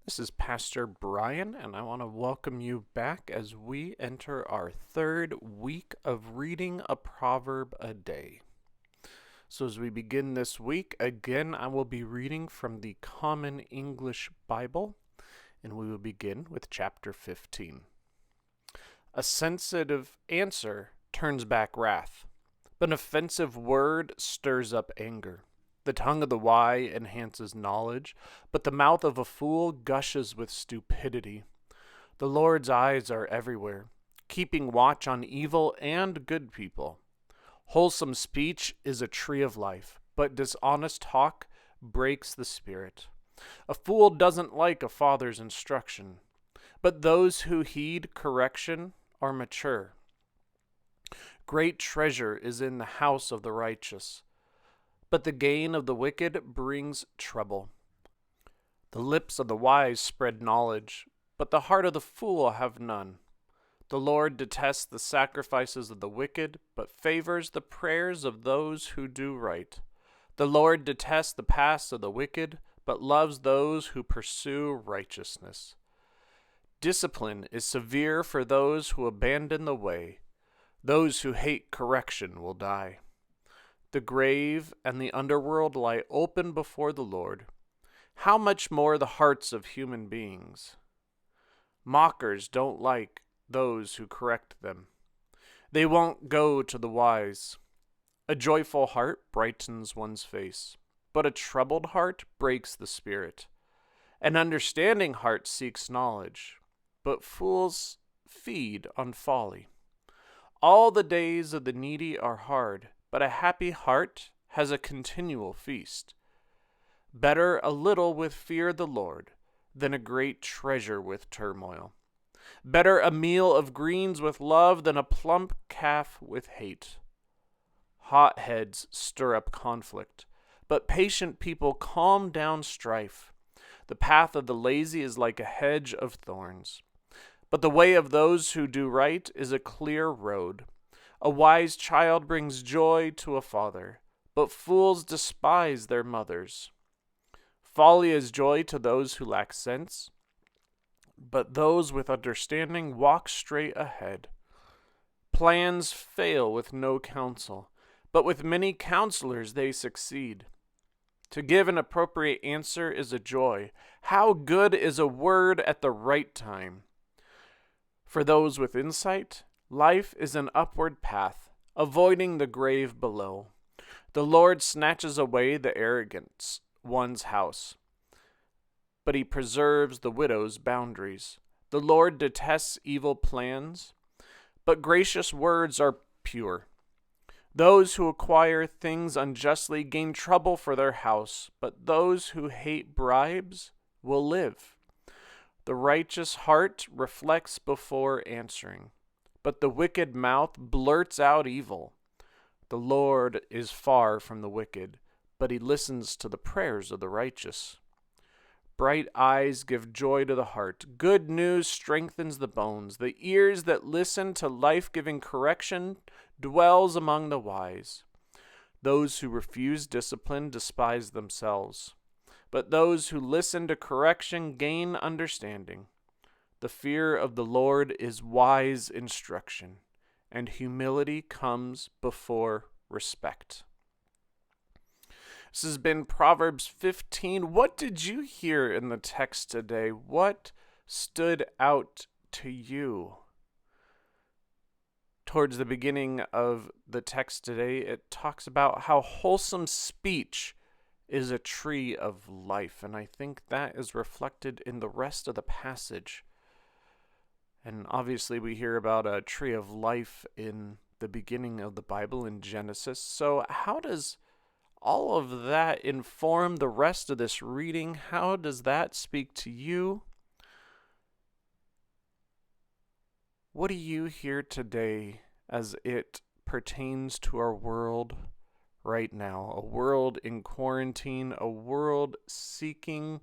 This is Pastor Brian, and I want to welcome you back as we enter our third week of reading a proverb a day. So, as we begin this week, again, I will be reading from the Common English Bible, and we will begin with chapter 15. A sensitive answer turns back wrath, but an offensive word stirs up anger. The tongue of the wise enhances knowledge, but the mouth of a fool gushes with stupidity. The Lord's eyes are everywhere, keeping watch on evil and good people. Wholesome speech is a tree of life, but dishonest talk breaks the spirit. A fool doesn't like a father's instruction, but those who heed correction are mature. Great treasure is in the house of the righteous, but the gain of the wicked brings trouble. The lips of the wise spread knowledge, but the heart of the fool have none. The Lord detests the sacrifices of the wicked, but favors the prayers of those who do right. The Lord detests the paths of the wicked, but loves those who pursue righteousness. Discipline is severe for those who abandon the way. Those who hate correction will die. The grave and the underworld lie open before the Lord. How much more the hearts of human beings? Mockers don't like those who correct them. They won't go to the wise. A joyful heart brightens one's face, but a troubled heart breaks the spirit. An understanding heart seeks knowledge, but fools feed on folly. All the days of the needy are hard, but a happy heart has a continual feast. Better a little with fear of the Lord than a great treasure with turmoil. Better a meal of greens with love than a plump calf with hate. Hot heads stir up conflict, but patient people calm down strife. The path of the lazy is like a hedge of thorns, but the way of those who do right is a clear road. A wise child brings joy to a father, but fools despise their mothers. Folly is joy to those who lack sense, but those with understanding walk straight ahead. Plans fail with no counsel, but with many counselors they succeed. To give an appropriate answer is a joy. How good is a word at the right time! For those with insight, life is an upward path, avoiding the grave below. The Lord snatches away the arrogant one's house, but he preserves the widow's boundaries. The Lord detests evil plans, but gracious words are pure. Those who acquire things unjustly gain trouble for their house, but those who hate bribes will live. The righteous heart reflects before answering, but the wicked mouth blurts out evil. The Lord is far from the wicked, but he listens to the prayers of the righteous. Bright eyes give joy to the heart. Good news strengthens the bones. The ears that listen to life-giving correction dwells among the wise. Those who refuse discipline despise themselves, but those who listen to correction gain understanding. The fear of the Lord is wise instruction, and humility comes before respect. This has been Proverbs 15. What did you hear in the text today? What stood out to you? Towards the beginning of the text today, it talks about how wholesome speech is a tree of life, and I think that is reflected in the rest of the passage. And obviously we hear about a tree of life in the beginning of the Bible in Genesis. So how does all of that inform the rest of this reading? How does that speak to you? What do you hear today as it pertains to our world right now? A world in quarantine, a world seeking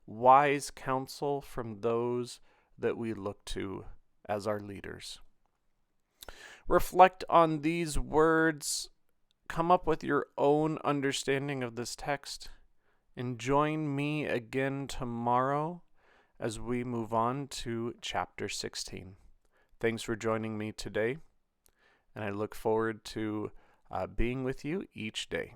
wise counsel from those that we look to as our leaders. Reflect on these words. Come up with your own understanding of this text, and join me again tomorrow as we move on to chapter 16. Thanks for joining me today, and I look forward to being with you each day.